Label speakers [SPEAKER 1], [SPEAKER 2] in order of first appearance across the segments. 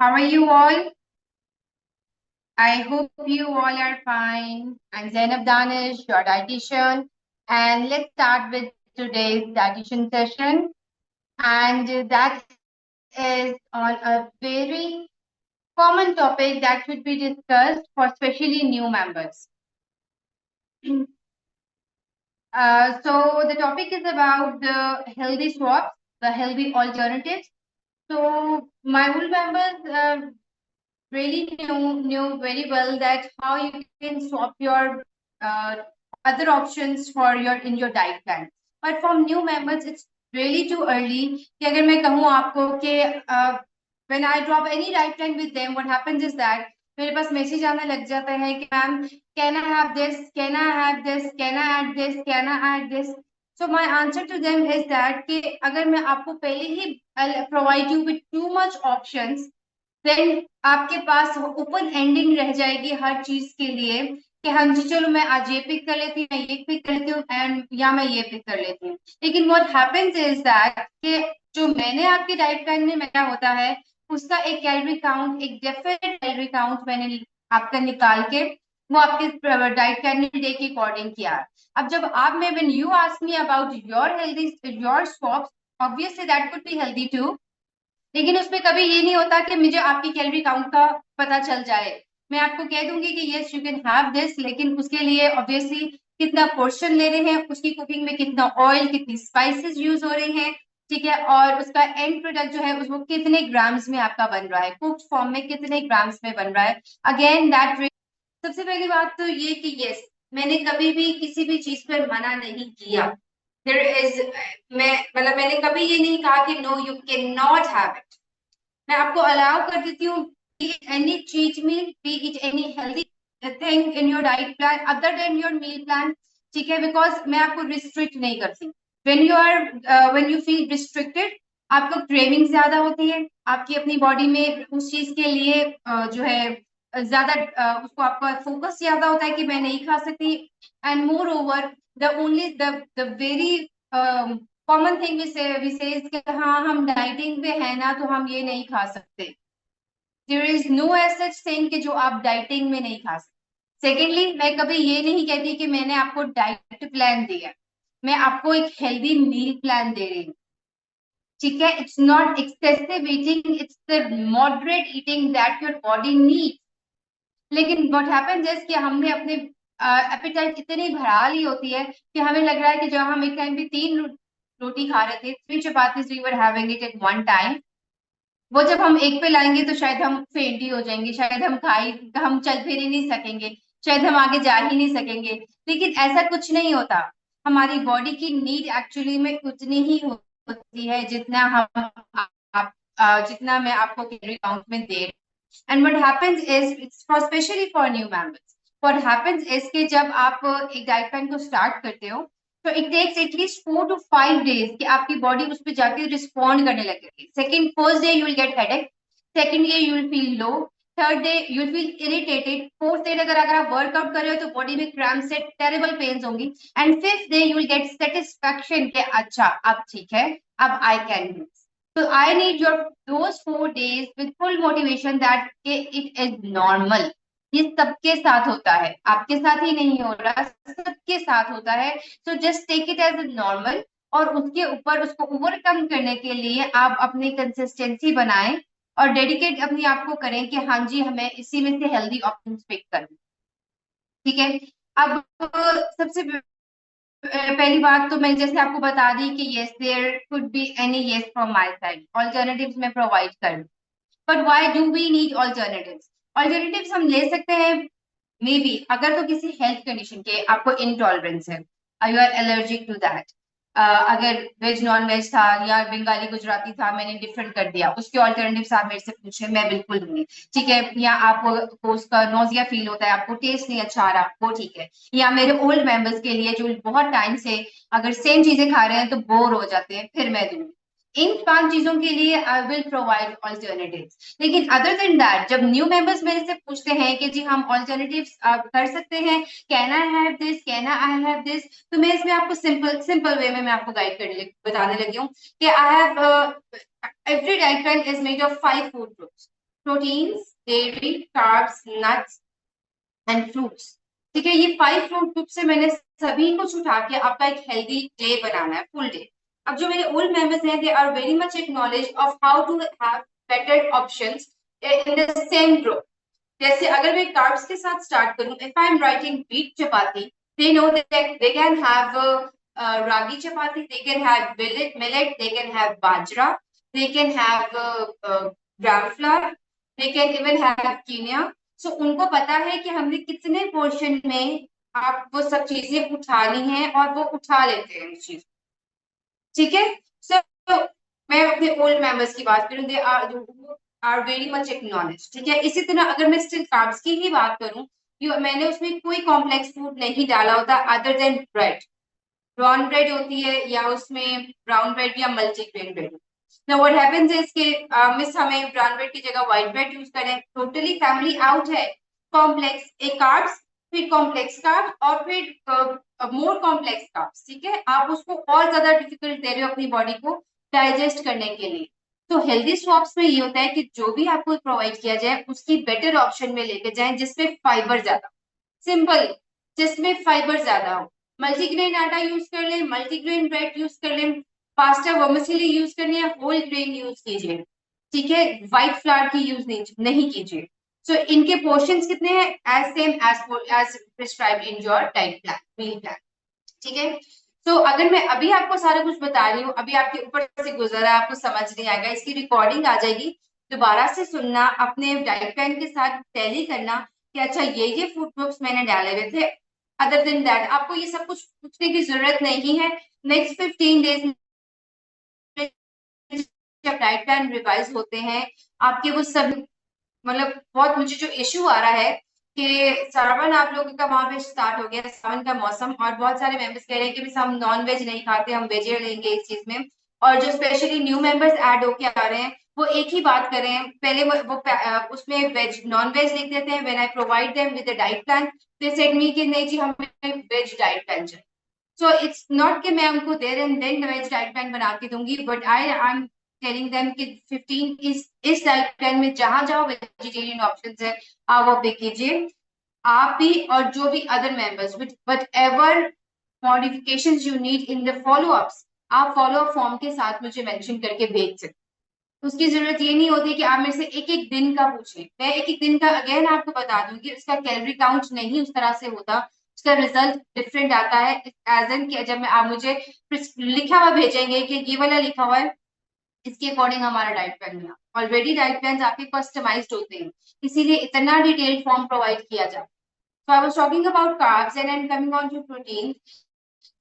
[SPEAKER 1] How are you all? I hope you all are fine. I'm Zainab Danish, your dietitian, and let's start with today's dietitian session. And that is on a very common topic that should be discussed for especially new members. So the topic is about the healthy swaps, the healthy alternatives. So my old members really knew very well that how you can swap your uh, other options for your in your diet plan. But for new members, it's really too early. कि अगर मैं कहूँ आपको कि when I drop any diet plan with them, what happens is that मेरे पास message आने लग जाता है कि ma'am can I have this, can I have this, can I add this, can I add this. So my answer to them is that कि अगर मैं आपको पहले ही provide you with too much options, then आपके पास open ending रह जाएगी हर चीज के लिए कि हाँ जी चलो मैं आज ये पिक कर लेती हूँ, मैं ये पिक कर लेती हूँ एंड या मैं ये पिक कर लेती हूँ. लेकिन व्हाट हैपेंस इज दैट कि जो मैंने आपके डाइट प्लान में मेरा होता है उसका एक कैलोरी काउंट, एक डेफिनेट कैलोरी काउंट मैंने आपका निकाल के वो आपके डाइट प्लान में डे के अकॉर्डिंग किया. अब जब आप में when you ask me about your healthy your swaps, obviously that could be healthy too. लेकिन उसमें कभी ये नहीं होता कि मुझे आपकी कैलोरी काउंट का पता चल जाए. मैं आपको कह दूंगी कि yes you can have this, लेकिन उसके लिए ऑब्वियसली कितना पोर्शन ले रहे हैं, उसकी कुकिंग में कितना ऑयल, कितनी स्पाइसेस यूज हो रही हैं, ठीक है, और उसका एंड प्रोडक्ट जो है उसको कितने ग्राम्स में आपका बन रहा है, कुक्ड फॉर्म में कितने ग्राम्स में बन रहा है. Again that. सबसे पहली बात तो ये कि यस मैंने कभी भी किसी भी चीज पर मना नहीं किया. देयर इज मैं मतलब मैंने कभी ये नहीं कहा कि no you can not have it. मैं आपको अलाउ कर देती हूँ एनी चीज में, be it any healthy thing in your diet plan other than your meal plan, ठीक है, बिकॉज मैं आपको रिस्ट्रिक्ट नहीं करती. व्हेन यू फील रिस्ट्रिक्टेड आपको क्रेविंग ज्यादा होती है, आपकी अपनी बॉडी में उस चीज के लिए जो है ज्यादा उसको आपका फोकस ज्यादा होता है कि मैं नहीं खा सकती. And moreover the only the very common thing विशेष कि हाँ हम डाइटिंग पे है ना तो हम ये नहीं खा सकते. There is no as such thing कि जो आप डाइटिंग में नहीं खा सकते. सेकेंडली मैं कभी ये नहीं कहती कि मैंने आपको डाइट प्लान दिया, मैं आपको एक हेल्दी मील प्लान दे रही हूँ, ठीक है. It's not excessive eating, it's the moderate eating that your body needs. लेकिन व्हाट हैपेंस इज कि हमने अपने एपेटाइट इतनी भरा ली होती है कि हमें लग रहा है कि जब हम एक टाइम पे 3 रोटी खा रहे थे, 3 chapatis we were having it at one time, वो जब हम एक पे लाएंगे तो शायद हम फेंट ही हो जाएंगे, शायद हम चल फिर ही नहीं सकेंगे, शायद हम आगे जा ही नहीं सकेंगे. लेकिन ऐसा कुछ नहीं होता. हमारी बॉडी की नीड एक्चुअली में उतनी ही होती है जितना जितना मैं आपको कैलोरी काउंट में दे रही. And what happens is, it's for especially for new members, what happens is कि जब आप एक डाइट प्लान को स्टार्ट करते हो तो it takes at least 4 to 5 days कि आपकी बॉडी उस पर जाके रिस्पॉन्ड करने लगेगी. First day you will gate headache, second day you will feel low, third day you will feel irritated, fourth day अगर अगर आप वर्कआउट कर रहे हो तो बॉडी में क्रैम्प से टेरेबल पेन्स होंगी, and fifth day you will gate satisfaction कि अच्छा अब ठीक है, अब I can do. So I need your those 4 days with full motivation that it is normal. ये सबके साथ होता है, आपके साथ ही नहीं हो रहा, सबके साथ होता है. So just take it as a normal, और उसके ऊपर उसको ओवरकम करने के लिए आप अपनी कंसिस्टेंसी बनाएं और डेडिकेट अपने आप को करें कि हाँ जी हमें इसी में से हेल्दी ऑप्शन पिक करें, ठीक है. अब सबसे पहली बात तो मैं जैसे आपको बता दी कि yes there could be any yes from my side, alternatives मैं प्रोवाइड कर. But why do we need alternatives? Alternatives हम ले सकते हैं मे बी अगर तो किसी हेल्थ कंडीशन के आपको इंटॉलरेंस है, you are allergic to that. अगर वेज नॉन वेज था या बंगाली गुजराती था, मैंने डिफरेंट कर दिया, उसके ऑल्टरनेटिव्स आप मेरे से पूछे मैं बिल्कुल दूंगी, ठीक है. या आपको उसका नोजिया फील होता है, आपको टेस्ट नहीं अच्छा आ रहा, वो ठीक है. या मेरे ओल्ड मेंबर्स के लिए जो बहुत टाइम से अगर सेम चीजें खा रहे हैं तो बोर हो जाते हैं, फिर मैं दूंगी. इन 5 चीजों के लिए आई विल प्रोवाइड ऑल्टरनेटिव्स. लेकिन अदर देन दैट जब न्यू मेंबर्स मेरे से पूछते हैं कि जी हम ऑल्टरनेटिव्स कर सकते हैं, can I have this, can I have this, तो मैं इसमें आपको सिंपल सिंपल वे में मैं आपको गाइड करने बताने लगी हूँ कि I have every diet plan is made of 5 food groups. Proteins, dairy, carbs, nuts and fruits. ठीक है, ये 5 फ्रूट ग्रुप से मैंने सभी कुछ उठा के आपका एक हेल्दी डे बनाना है, फुल डे। अब जो मेरे ओल्ड मेंबर्स हैं, दे आर वेरी मच एक knowledge of how to have better options in the same group. जैसे अगर मैं कार्ब्स के साथ स्टार्ट करूं, if I am writing wheat chapati, they know that they can have ragi chapati, they can have millet, they can have bajra, they can have gram flour, they can even have quinoa. सो उनको पता है कि हमने कितने portion में आप वो सब चीजें उठानी है और वो उठा लेते हैं उस चीज। ठीक है, सो मैं अपने ओल्ड मेंबर्स की बात करूं, दे आर वेरी मच एक नॉलेज। ठीक है, इसी तरह अगर मैं स्टिल कार्ब्स की ही बात करूं, मैंने उसमें कोई कॉम्प्लेक्स फूड नहीं डाला होता other than bread. Brown bread होती है या उसमें ब्राउन ब्रेड या multigrain bread. Now what happens is कि मिस हमें ब्राउन ब्रेड की जगह व्हाइट ब्रेड यूज करें, टोटली फैमिली आउट है। कॉम्प्लेक्स एक कार्ब्स, फिर कॉम्प्लेक्स कार्ब और फिर मोर कॉम्प्लेक्स कार्ब्स। ठीक है, आप उसको और ज्यादा डिफिकल्ट दे रहे हो अपनी बॉडी को डाइजेस्ट करने के लिए। तो हेल्दी स्वैप्स में ये होता है कि जो भी आपको प्रोवाइड किया जाए उसकी बेटर ऑप्शन में लेके जाएं जिसमें फाइबर ज्यादा, सिंपल, जिसमें फाइबर ज्यादा हो। मल्टीग्रेन आटा यूज कर लें, मल्टीग्रेन ब्रेड यूज कर लें, पास्ता वर्मिसेली यूज करनी है, होल ग्रेन यूज कीजिए। ठीक है, व्हाइट फ्लावर की यूज नहीं कीजिए। सो इनके पोर्शंस कितने हैं, as same as prescribed in your diet plan, meal plan. ठीक है, तो अगर मैं अभी आपको सारा कुछ बता रही हूँ, अभी आपके ऊपर से गुजरा, आपको समझ नहीं आएगा, इसकी रिकॉर्डिंग आ जाएगी, दोबारा से सुनना, अपने डाइट प्लान के साथ टैली करना कि अच्छा ये फूड ग्रुप्स मैंने डाले हुए थे। अदर देन दैट आपको ये सब कुछ पूछने की जरूरत नहीं है। नेक्स्ट 15 डेज जब डाइट प्लान रिवाइज होते हैं आपके, वो सब मतलब बहुत मुझे जो इशू आ रहा है कि सावन आप लोगों का वहां पे स्टार्ट हो गया, सावन का मौसम, और बहुत सारे मेंबर्स कह रहे हैं कि हम नॉन वेज नहीं खाते, हम वेज लेंगे इस चीज में। और जो स्पेशली न्यू मेंबर्स ऐड होके आ रहे हैं वो एक ही बात कर रहे हैं, पहले उसमें वेज नॉन वेज लिख देते हैं। When I provide them with the diet plan, they said me कि नहीं जी हमें वेज डाइट प्लान चाहिए। सो इट्स नॉट कि मैं उनको there and then veg diet plan बना के दूंगी, but I am telling them कि 15 इस डाइट प्लान में जहां जहां वेजिटेरियन ऑप्शंस है आप वो पिक कीजिए। आप भी और जो भी other members with whatever modifications you need in the follow ups, आप फॉलो अप फॉर्म के साथ मुझे मेंशन करके भेज सकते। उसकी जरूरत ये नहीं होती कि आप मेरे से एक एक दिन का पूछें, मैं एक एक दिन का अगेन आपको बता दूंगी, उसका कैलोरी काउंट नहीं उस तरह से होता, उसका रिजल्ट डिफरेंट आता है। एज एन जब मैं आप मुझे लिखा हुआ भेजेंगे कि ये वाला लिखा हुआ है, इसके अकॉर्डिंग हमारा डाइट प्लान है। ऑलरेडी डाइट प्लान आपके कस्टमाइज्ड होते हैं, इसीलिए इतना डिटेल्ड फॉर्म प्रोवाइड किया जाता है। So I was talking about carbs and I'm coming on to protein.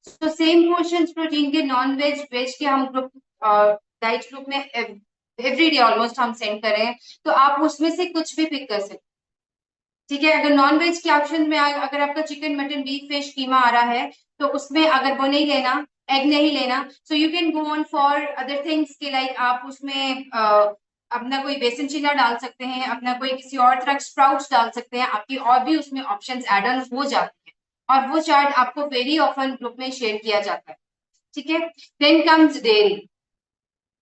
[SPEAKER 1] So same portions protein के, नॉन वेज वेज के हम ग्रुप डाइट ग्रुप में एवरी डे ऑलमोस्ट हम सेंड कर रहे हैं, तो आप उसमें से कुछ भी पिक कर सकते। ठीक है, अगर नॉन वेज के ऑप्शन में अगर आपका चिकन मटन बीफ फिश कीमा आ रहा है तो उसमें अगर वो नहीं लेना, एग नहीं लेना, so you can go on for other things के, लाइक आप उसमें अपना कोई बेसन चिल्ला डाल सकते हैं, अपना कोई किसी और तरह स्प्राउट्स डाल सकते हैं, आपकी और भी उसमें ऑप्शंस ऐड ऑन हो जाते हैं और वो चार्ट आपको वेरी ऑफन ग्रुप में शेयर किया जाता है। ठीक है, देन कम्स डेयरी।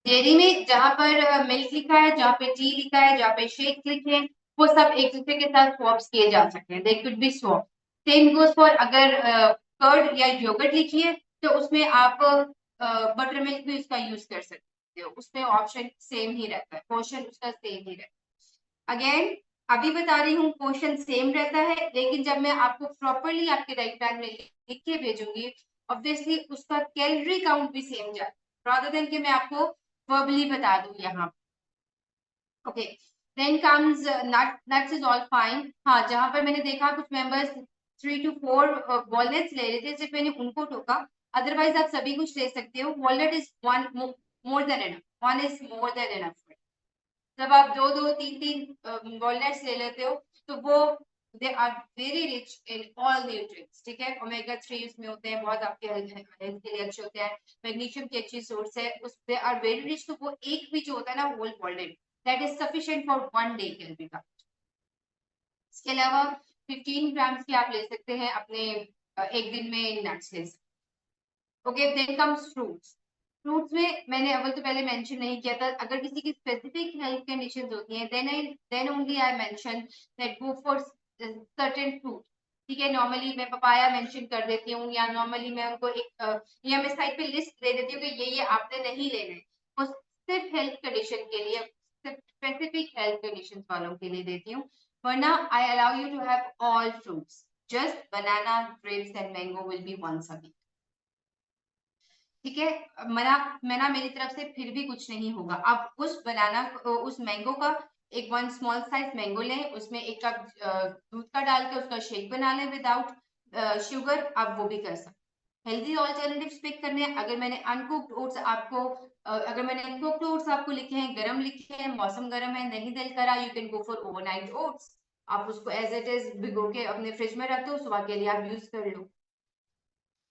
[SPEAKER 1] डेयरी में जहां पर मिल्क लिखा है, जहां पे टी लिखा है, जहां पे शेक लिखे हैं, वो सब एक दूसरे के साथ स्वॉप्स किए जा सकते हैं, they could be swap. Same goes for अगर कर्ड या योगर्ट लिखी है तो उसमें आप बटर मिल्क भी उसका यूज कर सकते हो, उसमें ऑप्शन सेम ही रहता है, पोर्शन उसका सेम ही रहता है। अगेन अभी बता रही हूँ पोर्शन सेम रहता है, लेकिन जब मैं आपको प्रॉपरली आपके डाइट प्लान में लिख के भेजूंगी, ऑब्वियसली उसका कैलोरी काउंट भी सेम जाए, रादर देन कि मैं आपको verbally बता दूं यहाँ। Okay, then comes nuts is all fine. हाँ, जहां पर मैंने देखा कुछ मेंबर्स 3 to 4 वॉलनट्स ले रहे थे, सिर्फ मैंने उनको टोका, अदरवाइज आप सभी कुछ ले सकते हो। Walnut is one more than enough, one is more than enough. जब आप दो दो तीन तीन वॉलनट्स ले लेते हो तो वो they are very rich in all nutrients. ठीक है, ओमेगा 3 उसमें होते हैं, बहुत आपके हेल्थ के लिए अच्छे होते हैं, मैग्नीशियम की अच्छी सोर्स है, उस दे आर वेरी रिच। तो वो एक भी जो होता है ना whole walnut, that is sufficient for 1 day calorie का। इसके अलावा 15 ग्राम्स के आप ले सकते हैं अपने एक दिन में नट्स ले सकते। Okay, then comes fruits. Fruits में मैंने अव्वल तो पहले मेंशन नहीं किया था, अगर किसी की स्पेसिफिक हेल्थ कंडीशंस होती हैं then only I mention that go for certain fruit. ठीक है, नॉर्मली मैं पपाया मेंशन कर देती हूँ, या नॉर्मली मैं उनको या मैं साइड पे लिस्ट दे देती हूँ कि ये आपने नहीं लेने, वो सिर्फ हेल्थ कंडीशन के लिए, सिर्फ स्पेसिफिक हेल्थ कंडीशन वालों के लिए देती हूँ। वरना I allow you to have all fruits, just banana, grapes and mango will be once a week. ठीक है, मना मेरी तरफ से फिर भी कुछ नहीं होगा। आप उस मैंगो का एक 1 स्मॉल साइज मैंगो लें, उसमें 1 कप दूध का डाल के उसका शेक बना लें विदाउट शुगर, आप वो भी कर सकते। हेल्दी ऑल्टरनेटिव्स पिक करने हैं। अगर मैंने अनकुक्ड ओट्स आपको अगर मैंने कुक्ड ओट्स आपको लिखे हैं, गरम लिखे हैं, मौसम गर्म है, नहीं दिल करा, you can go for overnight oats. आप उसको एज इट इज भिगो के अपने फ्रिज में रख दो, सुबह के लिए आप यूज कर लो।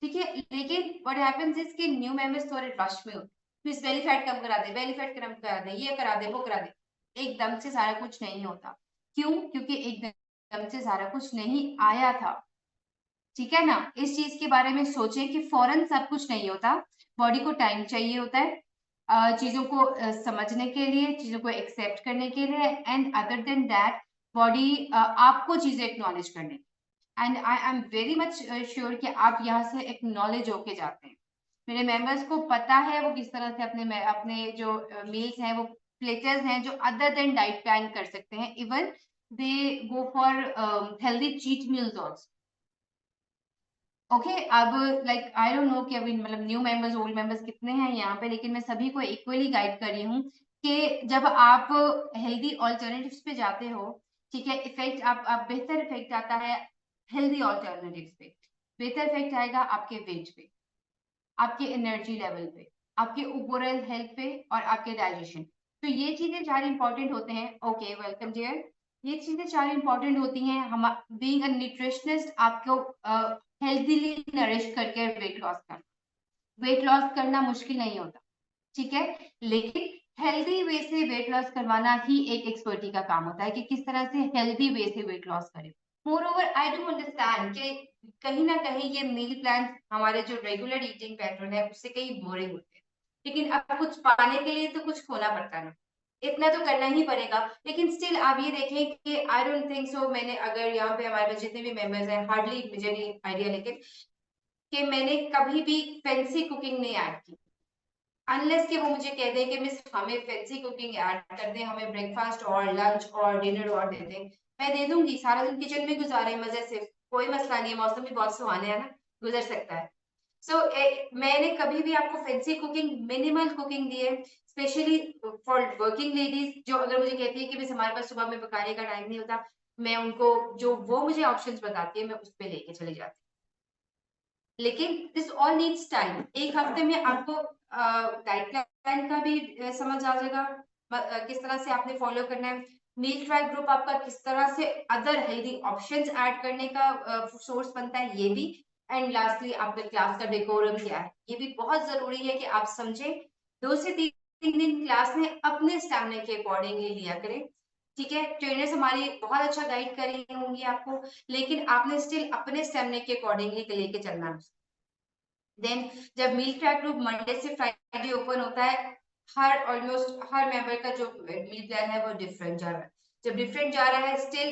[SPEAKER 1] ठीक है, लेकिन व्हाट हैपेंस इज कि न्यू मेंबर्स थोड़े रश में होते, प्लीज बेली फैट कम करा दे, बेली फैट कम करा दे, ये करा दे, वो करा दे। एकदम से सारा कुछ नहीं होता। क्यों? क्योंकि एकदम से सारा कुछ नहीं आया था। ठीक है ना, इस चीज के बारे में सोचें कि फौरन सब कुछ नहीं होता, बॉडी को टाइम चाहिए होता है चीजों को समझने के लिए, चीजों को एक्सेप्ट करने के लिए, and other than that body आपको चीजें एक्नॉलेज करने, and I am very much sure कि आप यहाँ से एक्नॉलेज होके जाते हैं। मेरे मेंबर्स को पता है वो किस तरह से अपने जो मील्स हैं, वो प्लेटर्स हैं जो अदर देन डाइट प्लान कर सकते हैं, even they go for healthy cheat meals also. Okay, अब लाइक आई डोंट नो कि अभी मतलब न्यू मेंबर्स ओल्ड मेंबर्स कितने हैं यहाँ पे, लेकिन मैं सभी को इक्वली गाइड कर रही हूँ कि जब आप हेल्दी ऑल्टरनेटिव्स पे जाते हो, ठीक है, इफेक्ट आप बेहतर इफेक्ट आता है हेल्दी ऑल्टरनेटिव्स पे, बेहतर इफेक्ट आएगा आपके वेट पे, आपके एनर्जी लेवल पे, आपके ओवरऑल हेल्थ पे और आपके डाइजेशन। तो ये चीजें चार इंपॉर्टेंट होते हैं। Okay, welcome dear. ये चीजें चार इंपॉर्टेंट होती हैं। हम बीइंग अ न्यूट्रिशनिस्ट आपको हेल्दीली नरिश करके वेट लॉस करना मुश्किल नहीं होता। ठीक है, लेकिन हेल्दी वे से वेट लॉस करवाना ही एक एक्सपर्टी का काम होता है कि किस तरह से हेल्दी वे से वेट लॉस करें। More over I do understand कि कहीं ना कहीं ये मील प्लान हमारे जो रेगुलर ईटिंग पैटर्न है उससे कहीं बोरिंग होते हैं, लेकिन अब कुछ पाने के लिए तो कुछ खोना पड़ता है ना, इतना तो करना ही पड़ेगा। लेकिन स्टिल आप ये देखें कि आई डोंट थिंक सो, मैंने अगर यहाँ पे हमारे जितने भी मेंबर्स हैं, हार्डली मुझे नहीं आइडिया, लेकिन कि मैंने कभी भी फैंसी कुकिंग नहीं ऐड की, अनलेस कि वो मुझे कह दें कि मिस हमें फैंसी कुकिंग ऐड कर दें, हमें ब्रेकफास्ट और लंच और डिनर और दे दें, मैं दे दूंगी, सारा दिन किचन में गुजारे मजे से, कोई मसला नहीं है, मौसम भी बहुत सुहाने है ना, गुजर सकता है। सो मैंने कभी भी आपको फैंसी कुकिंग, मिनिमल कुकिंग दी है, स्पेशली फॉर वर्किंग लेडीज जो अगर मुझे कहती है कि मिस हमारे पास सुबह में पकाने का टाइम नहीं होता, मैं उनको जो वो मुझे ऑप्शंस बताती है मैं उस पर लेके चली जाती हूँ। लेकिन दिस ऑल नीड्स टाइम। एक हफ्ते में आपको डाइट प्लान का भी समझ आ जाएगा, किस तरह से आपने फॉलो करना है, मील ट्राई ग्रुप आपका किस तरह से अदर हेल्दी ऑप्शंस ऐड करने का सोर्स बनता है, ये भी, एंड लास्टली आपके क्लास का डेकोरम क्या है, ये भी बहुत जरूरी है कि आप समझें। 2 से 3 दिन क्लास में अपने स्टैमिना के अकॉर्डिंगली लिया करें। ठीक है, ट्रेनर्स हमारी बहुत अच्छा गाइड करेंगे होंगी आपको, लेकिन आपने स्टिल अपने स्टैमिना के अकॉर्डिंगली लेके चलना है। देन जब मील ट्रैक ग्रुप मंडे से फ्राइडे ओपन होता है, हर ऑलमोस्ट हर मेंबर का जो मील प्लान है वो डिफरेंट जा रहा है। जब डिफरेंट जा रहा है स्टिल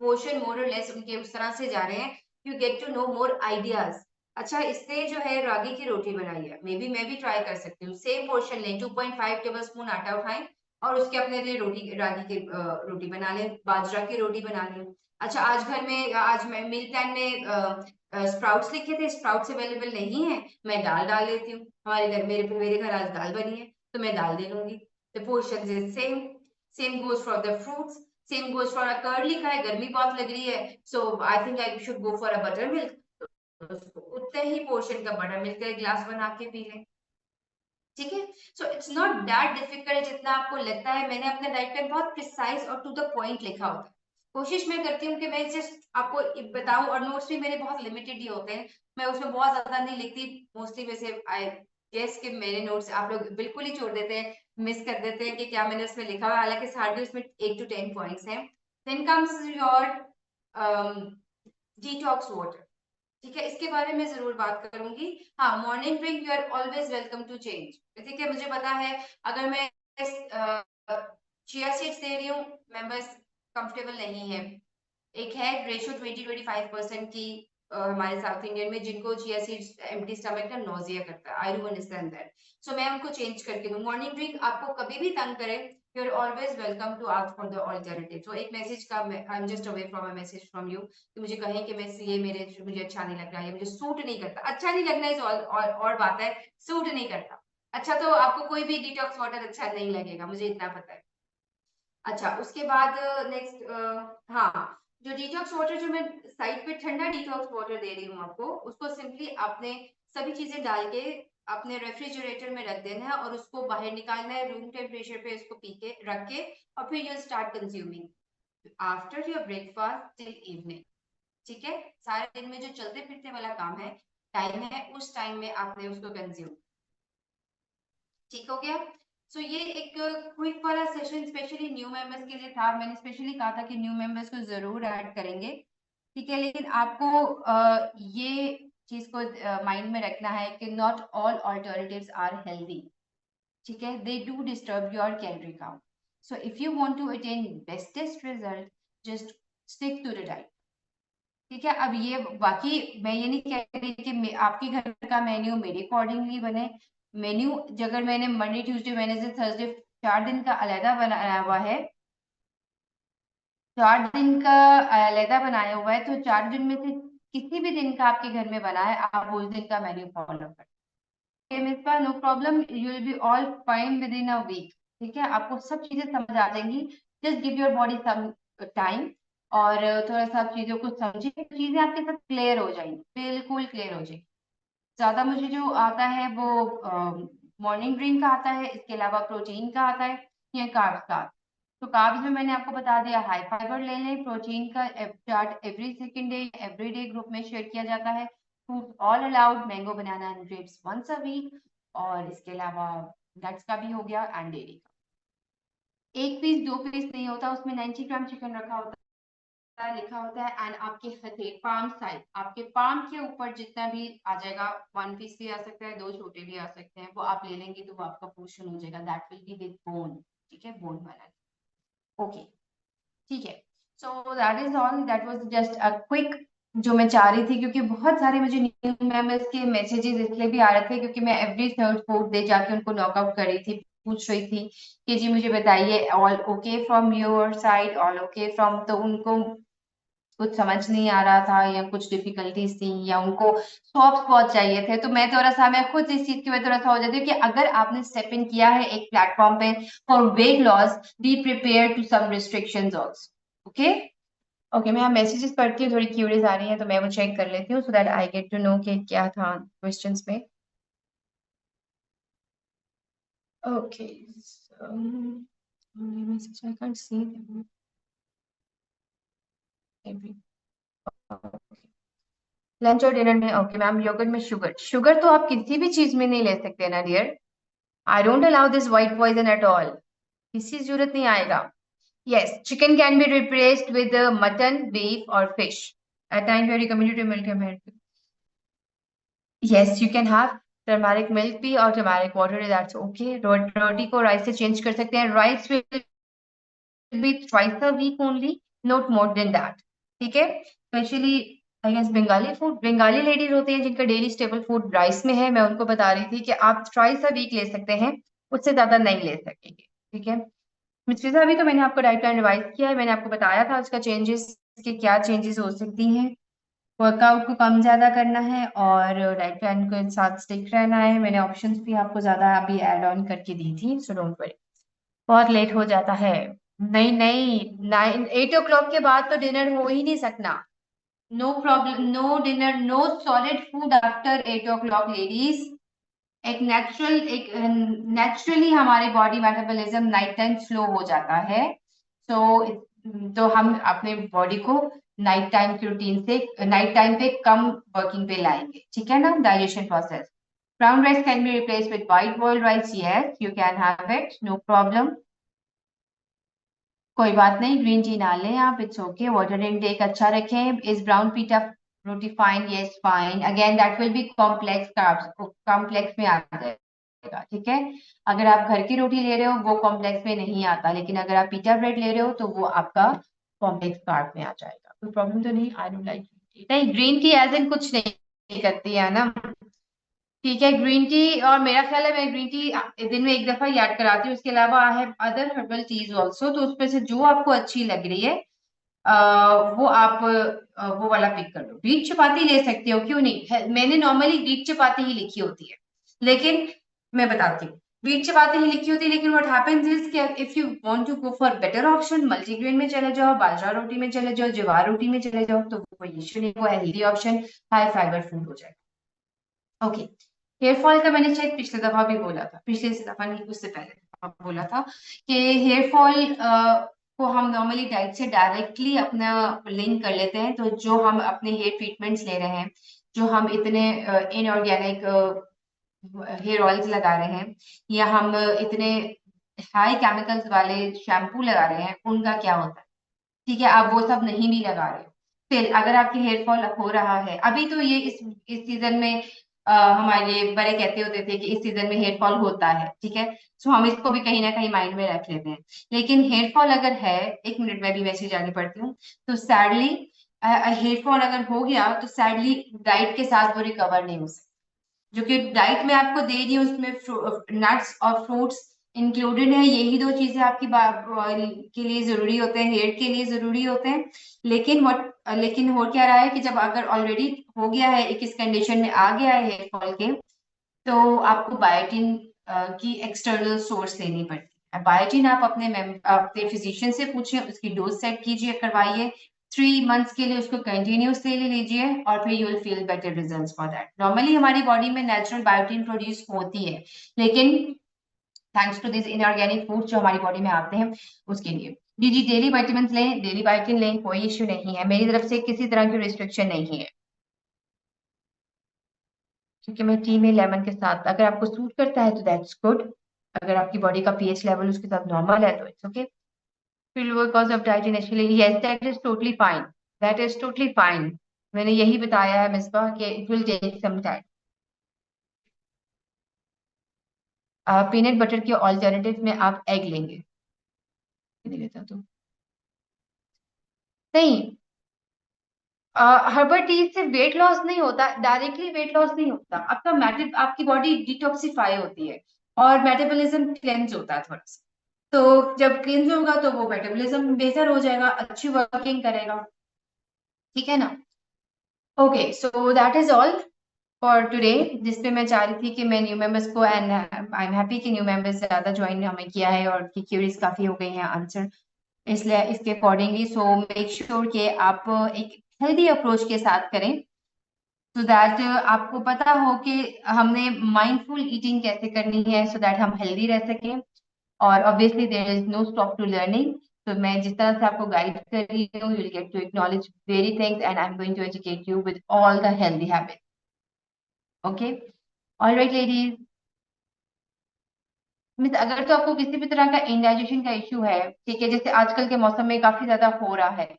[SPEAKER 1] पोर्शन मोर और लेस उनके उस तरह से जा रहे हैं, you get to know more ideas. अच्छा, इसने जो है रागी की रोटी बनाई है, मे बी मैं भी ट्राई कर सकती हूँ, सेम पोर्शन लें, 2.5 टेबल स्पून आटा उठाएं और उसके अपने लिए रागी की रोटी बना लें, बाजरा की रोटी बना लें। अच्छा, आज घर में आज मैं मील प्लान में स्प्राउट्स लिखे थे, स्प्राउट्स अवेलेबल नहीं है, मैं दाल डाल लेती हूँ, हमारे घर मेरे घर आज दाल बनी है तो मैं दाल दे दूंगी। The portion is same, same goes for the fruits, same goes for a curd लिखा है, गर्मी बहुत लग रही है, so I think I should go for a buttermilk, उतने ही पोर्शन का बटर मिल्क का ग्लास बना के पी लें। ठीक है, so it's not that difficult जितना आपको लगता है। मैंने अपने डाइट प्लान बहुत प्रिसाइज और टू द पॉइंट लिखा होता है। कोशिश मैं करती हूँ कि मैं जस्ट आपको बताऊं, और नोट्स भी मेरे बहुत लिमिटेड ही होते हैं, मैं उसमें बहुत ज्यादा नहीं लिखती, मोस्टली वैसे आई गेस कि मेरे नोट्स आप लोग बिल्कुल ही छोड़ देते हैं, मिस कर देते हैं कि क्या मैंने उसमें लिखा हुआ है, हालांकि हार्डली उसमें 8 to 10 पॉइंट्स हैं। Then comes your detox water.
[SPEAKER 2] ठीक है, इसके बारे में जरूर बात करूंगी। हाँ, morning drink, you are always welcome to change. ठीक है, मुझे पता है अगर मैं चिया सीड्स दे रही हूँ, मेंबर्स कंफर्टेबल नहीं है। एक है रेशियो 20-25% की हमारे साउथ इंडियन में जिनको चिया सीड्स एम्प्टी स्टमक का नोजिया करता है। आई डू अंडरस्टैंड दैट, सो मैं उनको चेंज करके दूं। मॉर्निंग ड्रिंक आपको कभी भी तंग करे, you are always welcome to ask for the alternative. So एक मैसेज का, I am just away from a message from you कि मुझे कहें कि मैं ये मुझे अच्छा नहीं लग रहा है, मुझे सूट नहीं करता। अच्छा नहीं लगना इज और बात है, सूट नहीं करता। अच्छा, तो आपको कोई भी डिटॉक्स वाटर अच्छा नहीं लगेगा, मुझे इतना पता है। अच्छा, उसके बाद नेक्स्ट, हाँ, जो डिटॉक्स वाटर जो मैं साइड पे ठंडा डिटॉक्स वाटर दे रही हूँ आपको, उसको सिंपली आपने सभी चीजें डाल के अपने रेफ्रिजरेटर में रख देना है और उसको बाहर निकालना है रूम टेम्परेचर पे, उसको पी के रख के, और फिर you start consuming after your breakfast till evening. ठीक है, सारे दिन में जो चलते फिरते वाला काम है, टाइम है, उस टाइम में आपने उसको कंज्यूम। ठीक हो गया। सो ये एक क्विक वाला सेशन स्पेशली न्यू मेंबर्स के लिए था। मैंने स्पेशली कहा था कि न्यू मेंबर्स को जरूर ऐड करेंगे। ठीक है, लेकिन आपको ये चीज को माइंड में रखना है कि not all alternatives are healthy. ठीक है, they do disturb your calorie count. So if you want to attain bestest result, just stick to the diet. ठीक है, अब ये बाकी मैं ये नहीं कह रही कि आपके घर का मेन्यू मेरे अकॉर्डिंगली बने। मेन्यू अगर मैंने मंडे ट्यूसडे वेडनेसडे थर्सडे 4 दिन का अलहदा बनाया हुआ है, 4 दिन का अलहदा बनाया हुआ है, तो 4 दिन में से किसी भी दिन का आपके घर में बना है, आप उस दिन का मेन्यू फॉलो करें। Misba, no problem, you will be all fine within a week. ठीक है, आपको सब चीजें समझ आ जाएंगी। Just give your body some time और थोड़ा सा चीजों को समझे, चीजें आपके साथ क्लियर हो जाएंगी, बिल्कुल क्लियर हो जाएंगी। ज्यादा मुझे जो आता है वो मॉर्निंग ड्रिंक का आता है, इसके अलावा प्रोटीन का आता है या कार्ब्स का। तो कार्ब्स में मैंने आपको बता दिया, हाई फाइबर ले लें। प्रोटीन का chart every second day every day group में शेयर किया जाता है। Fruit all allowed, mango banana and grapes once a week. और इसके अलावा नट्स का भी हो गया एंड डेयरी का। एक पीस 2 पीस नहीं होता, उसमें 90 ग्राम चिकन रखा होता है, लिखा होता है। एंड आपके हथे पाम साइज, आपके पाम के ऊपर जितना भी आ जाएगा, 1 पीस भी आ सकता है, 2 छोटे भी आ सकते हैं, वो आप ले लेंगे तो वो आपका पोर्शन हो जाएगा। That will be with bone. ठीक है, बोन वाला। ओके, ठीक है। So that is all, that was just a quick जो मैं चाह रही थी, क्योंकि बहुत सारे मुझे न्यू मेंबर्स के मैसेजेस इसलिए भी आ रहे थे क्योंकि मैं एवरी थर्ड फोर्थ डे जाके उनको नॉकआउट कर रही थी, पूछ रही थी कि जी मुझे बताइए all okay from your side, all okay from. तो उनको कुछ समझ नहीं आ रहा था या कुछ डिफिकल्टीज थी या उनको सॉफ्ट स्पॉट चाहिए थे, तो मैं थोड़ा सा, मैं खुद इस चीज की वजह थोड़ा सा हो जाती हूँ कि अगर आपने स्टेप इन किया है एक प्लेटफॉर्म पे for weight loss, be prepare to some restrictions also. Okay, okay, मैं यहाँ मैसेजेस पढ़ती हूँ, थोड़ी क्यूरीज आ रही है तो मैं वो चेक कर लेती हूँ so that I get to know कि क्या था क्वेश्चंस में। Okay, message I can't see them every. Lunch और डिनर में, ओके मैम, योगर्ट में शुगर, शुगर तो आप किसी भी चीज में नहीं ले सकते ना dear. I don't allow this white poison at all, किसी जरूरत नहीं आएगा। Yes, chicken can be replaced with mutton, beef और fish at time your community milk. Yes, you can have turmeric milk भी और टर्मरिक वाटर, दैट्स ओके। रोटी को rice से चेंज कर सकते हैं, rice will be twice a week only, not more than that. ठीक है, specially I guess Bengali food, Bengali ladies होती हैं जिनका डेली स्टेबल फूड राइस में है, मैं उनको बता रही थी कि आप ट्वाइस अ वीक ले सकते हैं, उससे ज्यादा नहीं ले सकेंगे। ठीक है मिस्टर, अभी तो मैंने आपको डाइट प्लान रिवाइज किया है, मैंने आपको बताया था उसका चेंजेस के क्या चेंजेस हो सकती हैं। वर्कआउट को कम ज्यादा करना है और डाइट प्लान के साथ स्टिक रहना है। मैंने ऑप्शंस भी आपको ज्यादा अभी ऐड ऑन करके दी थी, सो डोंट वरी। बहुत लेट हो जाता है। नहीं नहीं, 8 o'clock के बाद तो डिनर हो ही नहीं सकना। No problem, no dinner, no solid food after 8 o'clock ladies. एक नेचुरली हमारे body metabolism night time slow हो जाता है। सो तो हम अपने बॉडी को नाइट टाइम की रूटीन से नाइट टाइम पे कम वर्किंग पे लाएंगे। ठीक है ना, digestion process. Brown rice can be replace with white boiled rice, yes you can have it, no problem. कोई बात नहीं, ग्रीन टी ना लें आप, इट्स ओके। वाटर इनटेक अच्छा रखें। इस ब्राउन पीटा रोटी fine, yes fine, again that will be complex carbs, complex में आ जाएगा, ठीक है। अगर आप घर की रोटी ले रहे हो वो कॉम्प्लेक्स में नहीं आता, लेकिन अगर आप पीटा ब्रेड ले रहे हो तो वो आपका कॉम्प्लेक्स कार्ब में आ जाएगा। कोई प्रॉब्लम तो नहीं? आई डोंट लाइक नहीं, ग्रीन टी एज इन कुछ नहीं करती है ना, ठीक है। ग्रीन टी, और मेरा ख्याल है मैं ग्रीन टी दिन में एक दफा याद कराती हूँ, उसके अलावा I have other herbal tease also, तो उसमें से जो आपको अच्छी लग रही है वो आप वो वाला पिक कर लो। ग्रीक चपाती ले सकते हो, क्यों नहीं मैंने नॉर्मली ग्रीक चपाती ही लिखी होती है, लेकिन मैं बताती हूँ ग्रीक चपाती ही लिखी होती है, लेकिन व्हाट हैपेंस इज कि if you want to go for better option, multigrain में चले जाओ, बाजरा रोटी में चले जाओ, ज्वार रोटी में चले जाओ, तो कोई इश्यू नहीं, वो healthy option, high fibre food हो जाएगा। ओके, हेयर फॉल का मैंने शायद पिछले दफा भी बोला था, पिछले दफा नहीं उससे पहले दफा बोला था कि हेयर फॉल को हम नॉर्मली डाइट से डायरेक्टली अपना लिंक कर लेते हैं। तो जो हम अपने हेयर ट्रीटमेंट्स ले रहे हैं, जो हम इतने इनऑर्गेनिक हेयर ऑयल्स लगा रहे हैं, या हम इतने हाई केमिकल्स वाले शैम्पू लगा रहे हैं, उनका क्या होता है, ठीक है। आप वो सब नहीं भी लगा रहे हो, फिर अगर आपके हेयर फॉल हो रहा है, अभी तो ये इस सीजन में हमारे बड़े कहते होते थे कि इस सीजन में हेयर फॉल होता है, ठीक है। सो हम इसको भी कहीं ना कहीं माइंड में रख लेते हैं, लेकिन हेयर फॉल अगर है, एक मिनट में भी मैसेज आगे पढ़ती हूँ, तो सैडली हेयर फॉल अगर हो गया तो सैडली डाइट के साथ वो रिकवर नहीं हो सकता। जो कि डाइट में आपको दे रही है उसमें नट्स और फ्रूट्स इंक्लूडेड है, यही दो चीजें आपकी के लिए जरूरी होते हैं, हेयर के लिए जरूरी होते हैं। लेकिन हो क्या रहा है कि जब अगर ऑलरेडी हो गया है, एक इस कंडीशन में आ गया है हेयर फॉल के, तो आपको बायोटिन की एक्सटर्नल सोर्स लेनी पड़ती है। बायोटिन आप अपने फिजिशियन से पूछिए, उसकी डोज सेट कीजिए, करवाइए, 3 मंथ्स के लिए उसको कंटिन्यूसली ले लीजिए, और फिर you will feel better results for that. Normally हमारी बॉडी में नेचुरल बायोटिन प्रोड्यूस होती है, लेकिन thanks to this inorganic food जो हमारी बॉडी में आते हैं, उसके लिए जी जी डेली वाइटामिन लें, डेली बायोटिन लें, कोई इश्यू नहीं है, मेरी तरफ से किसी तरह की रिस्ट्रिक्शन नहीं है, क्योंकि मैं टी में लेमन के साथ, अगर आपको सूट करता है तो दैट्स गुड, अगर आपकी बॉडी का पीएच लेवल उसके साथ नॉर्मल है तो it's okay. Feel because of diet initially, yes that is totally fine, that is totally fine. मैंने यही बताया है मिसबा कि it will take some time. Peanut butter के ऑल्टरनेटिव में आप एग लेंगे, नहीं लेता तो नहीं। हर्बल टी से वेट लॉस नहीं होता, डायरेक्टली वेट लॉस नहीं होता, आपकी बॉडी डिटॉक्सिफाई होती है और मेटाबॉलिज्म क्लेंज होता है थोड़ा सा। तो जब क्लींस होगा तो वो मेटाबॉलिज्म बेहतर हो जाएगा, अच्छी वर्किंग करेगा, ठीक है ना। Okay, so that is all for today, जिसपे मैं चाह रही थी कि मैं न्यू मेंबर्स को, एंड आई एम हैप्पी कि न्यू मेंबर्स ज्यादा ज्वाइन हमें किया है और की क्यूरीज काफी हो गई हैं आंसर, इसलिए इसके अकॉर्डिंगली सो मेक श्योर कि आप एक हेल्दी अप्रोच के साथ करें, सो दैट आपको पता हो कि हमने माइंडफुल ईटिंग कैसे करनी है, सो दैट हम हेल्दी रह सकें। और obviously there is no stop to learning, तो मैं जिस तरह से आपको गाइड कर रही हूँ, you will get to acknowledge very things, and I am going to educate you with all the healthy habits. Okay, alright ladies, means अगर तो आपको किसी भी तरह का इंडाइजेशन का इश्यू है, ठीक है, जैसे आजकल के मौसम में काफी ज्यादा हो रहा है,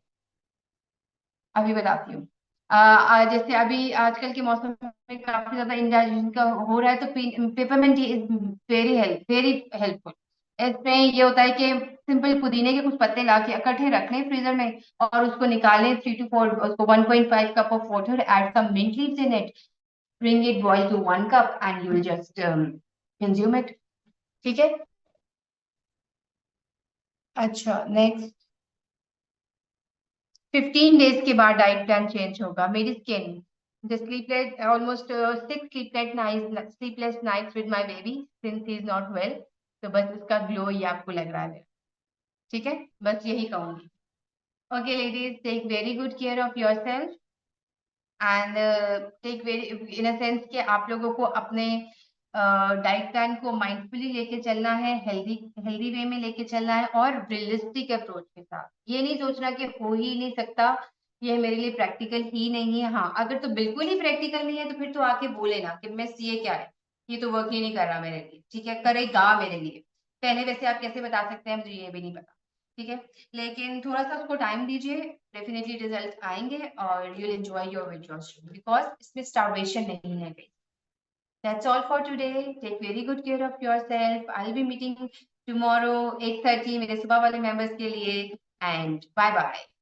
[SPEAKER 2] अभी बताती हूँ। जैसे अभी आजकल के मौसम में काफी ज्यादा इंडाइजेशन का हो रहा है, तो पेपरमिंट इज वेरी हेल्पफुल। इसमें ये होता है कि सिंपल पुदीने के कुछ पत्ते ला के इकट्ठे रख लें फ्रीजर में, और उसको निकालें 3 to 4, उसको 1.5 cup of water, add some mint leaves in it, bring it boil to 1 cup, and you will just consume it, ठीक है। अच्छा, नेक्स्ट 15 डेज के बाद डाइट प्लान चेंज होगा। मेरी skin, the sleepless almost 6 sleepless nights with my baby since he is not well, तो बस उसका ग्लो ये आपको लग रहा है, ठीक है, बस यही कहूंगी। Okay ladies, take very good care of your self, and take very in a sense कि आप लोगों को अपने डाइट प्लान को माइंडफुली लेके चलना है, हेल्दी हेल्दी वे में लेके चलना है, और रियलिस्टिक अप्रोच के साथ। ये नहीं सोचना कि हो ही नहीं सकता, ये मेरे लिए प्रैक्टिकल ही नहीं है। हाँ, अगर तो बिल्कुल ही प्रैक्टिकल नहीं है तो फिर तो आके बोले ना कि मैं ये क्या है, ये तो वर्क ही नहीं कर रहा मेरे लिए, ठीक है, करेगा मेरे लिए। पहले वैसे आप कैसे बता सकते हैं, मुझे ये भी नहीं पता। ठीक है, लेकिन थोड़ा सा उसको टाइम दीजिए, डेफिनेटली रिजल्ट आएंगे और you will enjoy your weight loss because इसमें स्टार्वेशन नहीं है। That's all for today. Take very good care of yourself. I'll be meeting tomorrow 8:30 मेरे सुबह वाले members के लिए, and bye bye.